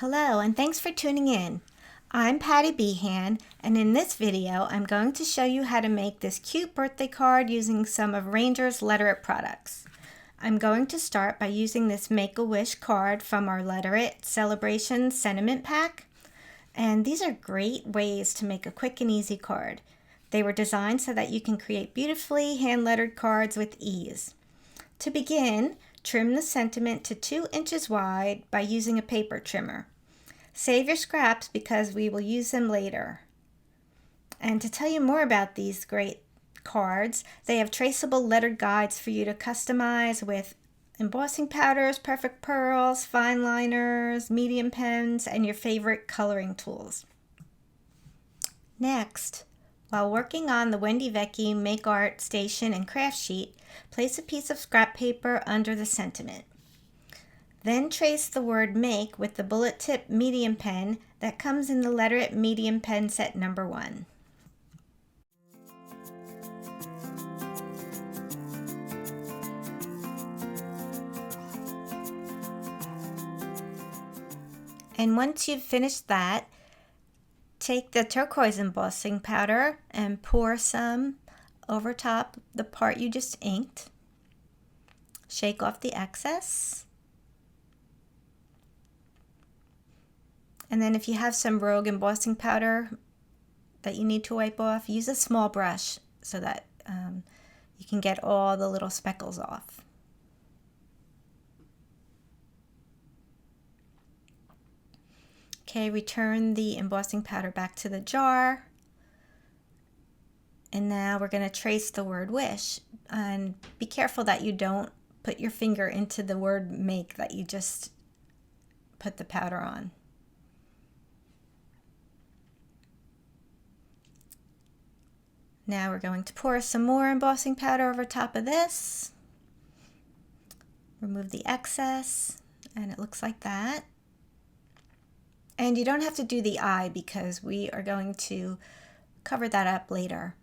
Hello, and thanks for tuning in. I'm Patti Behan, and in this video, I'm going to show you how to make this cute birthday card using some of Ranger's Letter It products. I'm going to start by using this Make-A-Wish card from our Letter It Celebration Sentiment Pack. And these are great ways to make a quick and easy card. They were designed so that you can create beautifully hand-lettered cards with ease. To begin, trim the sentiment to 2 inches wide by using a paper trimmer. Save your scraps because we will use them later. And to tell you more about these great cards, they have traceable lettered guides for you to customize with embossing powders, perfect pearls, fine liners, medium pens, and your favorite coloring tools. Next, while working on the Wendy Vecchi Make Art Station and Craft Sheet, place a piece of scrap paper under the sentiment. Then trace the word Make with the bullet tip medium pen that comes in the Letter It medium pen set number 1. And once you've finished that, take the turquoise embossing powder and pour some over top the part you just inked. Shake off the excess. And then if you have some rogue embossing powder that you need to wipe off, use a small brush so that you can get all the little speckles off. Okay, return the embossing powder back to the jar. And now we're going to trace the word wish. And be careful that you don't put your finger into the word make that you just put the powder on. Now we're going to pour some more embossing powder over top of this. Remove the excess, and it looks like that. And you don't have to do the eye because we are going to cover that up later.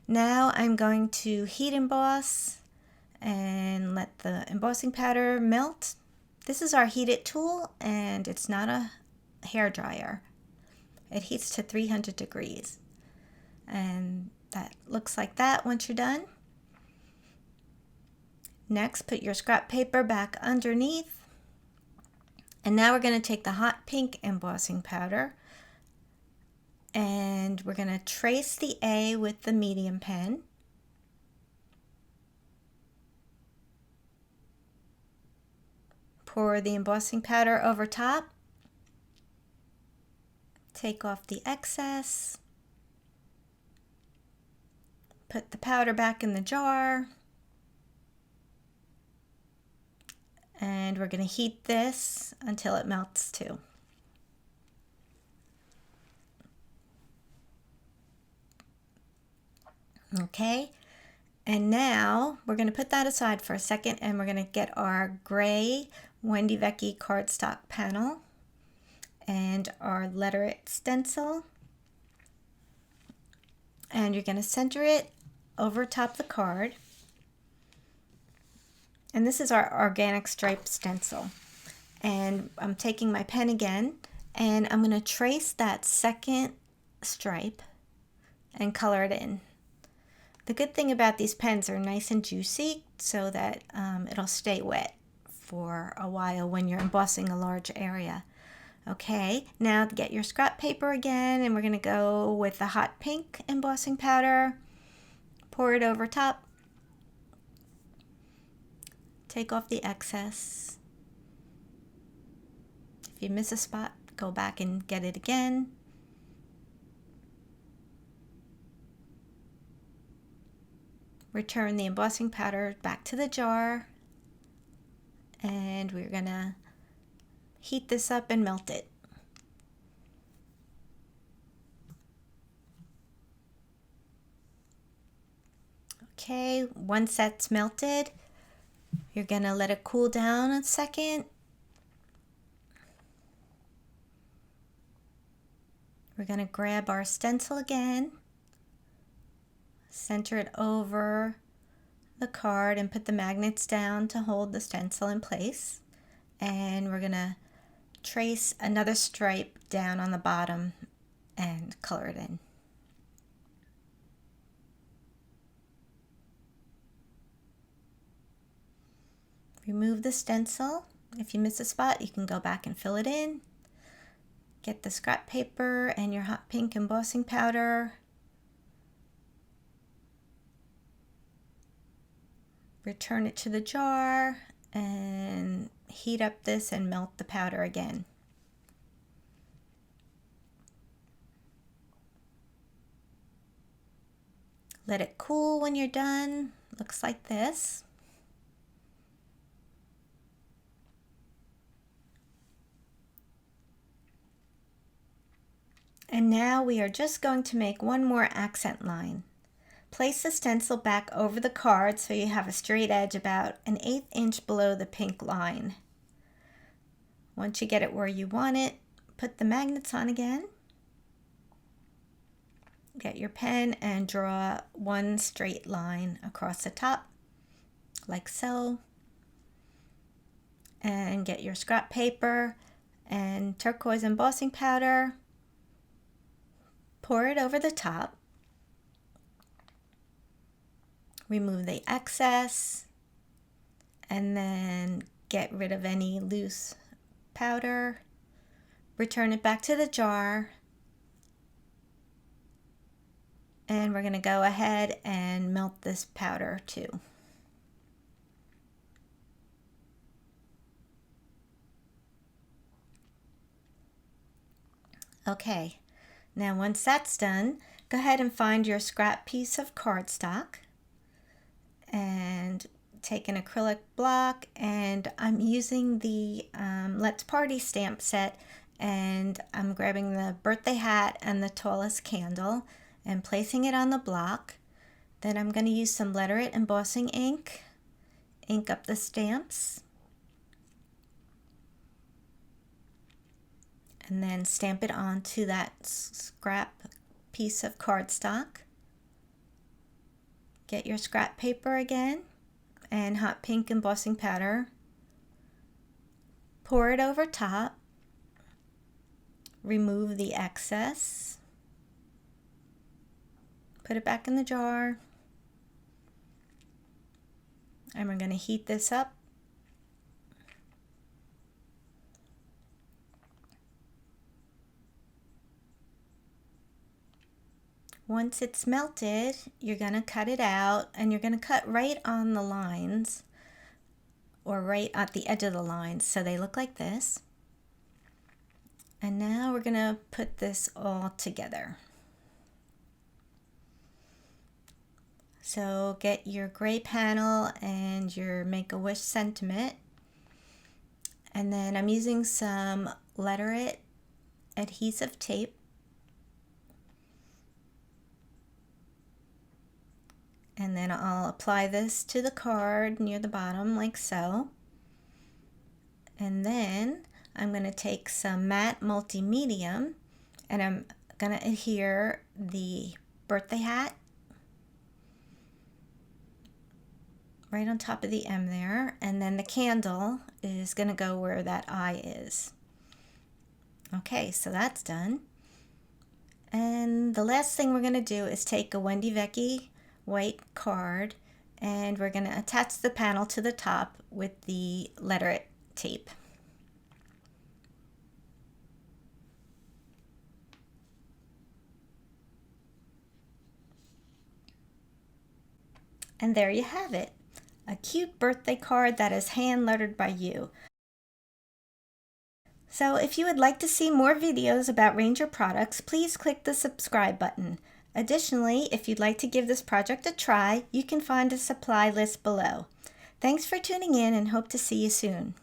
Now I'm going to heat emboss and let the embossing powder melt. This is our heat it tool, and it's not a hair dryer. It heats to 300 degrees. And that looks like that once you're done. Next, put your scrap paper back underneath. And now we're going to take the hot pink embossing powder and we're going to trace the A with the medium pen. Pour the embossing powder over top. Take off the excess. Put the powder back in the jar. And we're going to heat this until it melts too. Okay, and now we're going to put that aside for a second and we're going to get our gray Wendy Vecchi cardstock panel and our Letter It stencil. And you're going to center it over top the card. And this is our organic stripe stencil. And I'm taking my pen again and I'm going to trace that second stripe and color it in. The good thing about these pens are nice and juicy so that it'll stay wet for a while when you're embossing a large area. Okay, now get your scrap paper again and we're going to go with the hot pink embossing powder. Pour it over top. Take off the excess. If you miss a spot, go back and get it again. Return the embossing powder back to the jar. And we're going to heat this up and melt it. Okay, once that's melted, you're going to let it cool down a second. We're going to grab our stencil again, center it over the card and put the magnets down to hold the stencil in place. And we're going to trace another stripe down on the bottom and color it in. Remove the stencil. If you miss a spot, you can go back and fill it in. Get the scrap paper and your hot pink embossing powder. Return it to the jar and heat up this and melt the powder again. Let it cool when you're done. Looks like this. And now we are just going to make one more accent line. Place the stencil back over the card so you have a straight edge about 1/8 inch below the pink line. Once you get it where you want it, put the magnets on again. Get your pen and draw one straight line across the top, like so. And get your scrap paper and turquoise embossing powder. Pour it over the top. Remove the excess and then get rid of any loose powder. Return it back to the jar. And we're going to go ahead and melt this powder too. Okay, now once that's done, go ahead and find your scrap piece of cardstock and take an acrylic block, and I'm using the Let's Party stamp set, and I'm grabbing the birthday hat and the tallest candle and placing it on the block. Then I'm going to use some Letter It embossing ink, ink up the stamps, and then stamp it onto that scrap piece of cardstock. Get your scrap paper again and hot pink embossing powder. Pour it over top. Remove the excess. Put it back in the jar. And we're going to heat this up. Once it's melted, you're going to cut it out, and you're going to cut right on the lines, or right at the edge of the lines, so they look like this. And now we're going to put this all together. So get your gray panel and your Make-A-Wish sentiment, and then I'm using some Letter It adhesive tape. And then I'll apply this to the card near the bottom like so. And then I'm going to take some matte multi-medium and I'm going to adhere the birthday hat right on top of the M there. And then the candle is going to go where that eye is. Okay, so that's done. And the last thing we're going to do is take a Wendy Vecchi white card, and we're going to attach the panel to the top with the Letter It tape. And there you have it, a cute birthday card that is hand lettered by you. So if you would like to see more videos about Ranger products, please click the subscribe button. Additionally, if you'd like to give this project a try, you can find a supply list below. Thanks for tuning in and hope to see you soon.